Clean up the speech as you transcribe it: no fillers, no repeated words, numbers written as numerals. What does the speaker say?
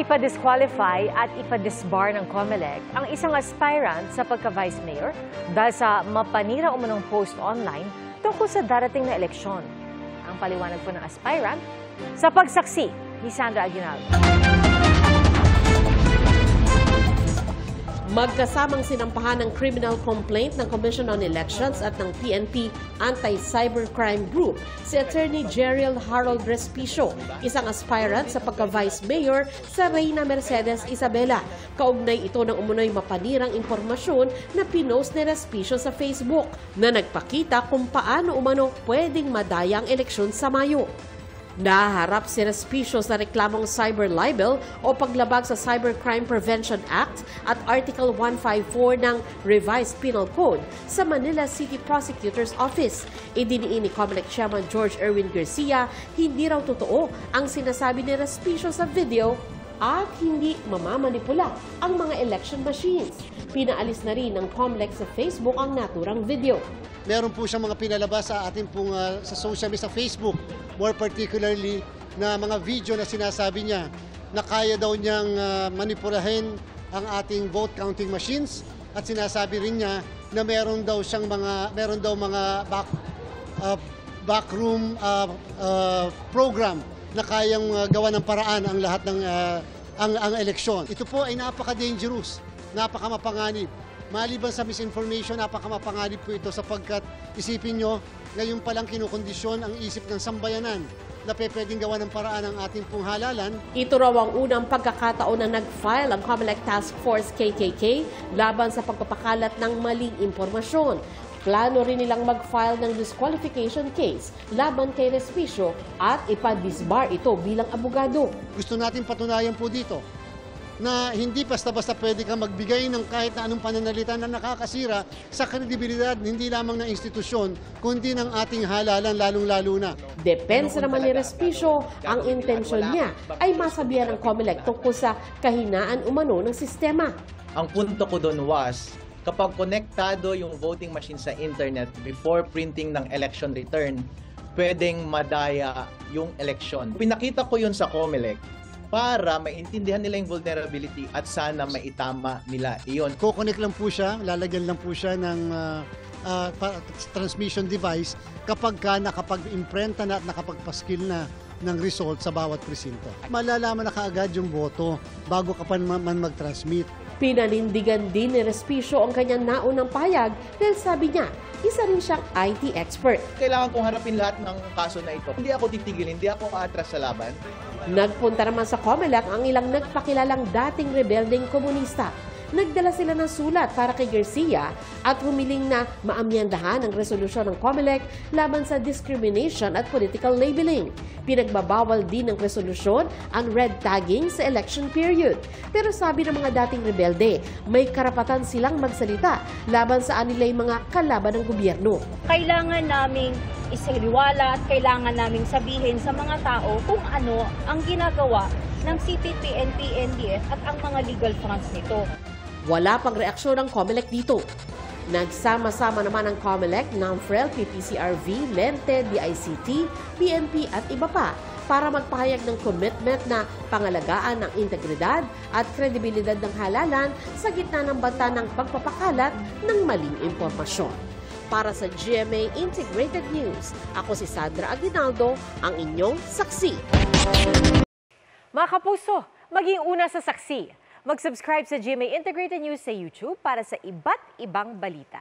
ipa-disqualify at ipa-disbar ng COMELEC ang isang aspirant sa pagka-vice mayor dahil sa mapanira umunong post online tungkol sa darating na eleksyon. Ang paliwanag po ng aspirant sa pagsaksi ni Sandra Aguinaldo. Magkasamang sinampahan ng criminal complaint ng Commission on Elections at ng PNP Anti-Cybercrime Group si Attorney Jeriel Harold Respicio, isang aspirant sa pagka-vice mayor sa Reyna Mercedes Isabela. Kaugnay ito ng umunoy mapanirang impormasyon na pinost ni Respicio sa Facebook na nagpakita kung paano umano pwedeng madaya ang eleksyon sa Mayo. Naharap si Respicio sa reklamong cyber libel o paglabag sa Cybercrime Prevention Act at Article 154 ng Revised Penal Code sa Manila City Prosecutor's Office. Idiniin ni COMELEC Chairman George Erwin Garcia, hindi raw totoo ang sinasabi ni Respicio sa video at hindi mamamanipula ang mga election machines. Pinaalis na rin ng COMELEC sa Facebook ang naturang video. Meron po siyang mga pinalabas sa ating pong sa social media, sa Facebook, more particularly na mga video na sinasabi niya na kaya daw niyang manipulahin ang ating vote counting machines at sinasabi rin niya na meron daw mga backroom program na kayang gawa ng paraan ang lahat ng ang eleksyon. Ito po ay napaka-dangerous, napaka-mapanganib. Maliban sa misinformation, napakamapanganib po ito sapagkat isipin nyo, ngayon palang kinukondisyon ang isip ng sambayanan na pwedeng gawa ng paraan ang ating pong halalan. Ito raw ang unang pagkakataon na nag-file ang COMELEC Task Force KKK laban sa pagpapakalat ng maling impormasyon. Plano rin nilang mag-file ng disqualification case laban kay Respicio at ipa-disbar ito bilang abogado. Gusto natin patunayan po dito na hindi basta-basta pwede kang magbigay ng kahit na anong pananalita na nakakasira sa kredibilidad hindi lamang ng institusyon, kundi ng ating halalan lalong-lalo na. Depensa naman ni Respicio, ang intensyon niya ay masabihan ng COMELEC tungkol sa kahinaan umano ng sistema. Ang punto ko doon was, kapag konektado yung voting machine sa internet before printing ng election return, pwedeng madaya yung election. Pinakita ko yun sa COMELEC para maintindihan nila yung vulnerability at sana maitama nila iyon. Kukonek lang po siya, lalagyan lang po siya ng transmission device kapag nakapag-imprenta na at nakapagpaskil na ng result sa bawat presinto. Malalaman na kaagad yung boto bago ka pa man mag-transmit. Pinanindigan din ni Respicio ang kanyang naunang payag dahil sabi niya, isa rin siyang IT expert. Kailangan kong harapin lahat ng kaso na ito. Hindi ako titigil, hindi ako aatras sa laban. Nagpunta naman sa COMELEC ang ilang nagpakilalang dating rebeldeng komunista. Nagdala sila ng sulat para kay Garcia at humiling na maamyandahan ang resolusyon ng COMELEC laban sa discrimination at political labeling. Pinagbabawal din ng resolusyon ang red tagging sa election period. Pero sabi ng mga dating rebelde, may karapatan silang magsalita laban sa anilay mga kalaban ng gobyerno. Kailangan naming isaliwala at kailangan naming sabihin sa mga tao kung ano ang ginagawa ng CPP, NP, NDF at ang mga legal fronts nito. Wala pang reaksyon ng COMELEC dito. Nagsama-sama naman ang COMELEC, NAMFREL, PPCRV, Lente, DICT, PNP at iba pa para magpahayag ng commitment na pangalagaan ng integridad at kredibilidad ng halalan sa gitna ng banta ng pagpapakalat ng maling impormasyon. Para sa GMA Integrated News, ako si Sandra Aguinaldo, ang inyong saksi. Mga kapuso, maging una sa saksi. Mag-subscribe sa GMA Integrated News sa YouTube para sa iba't ibang balita.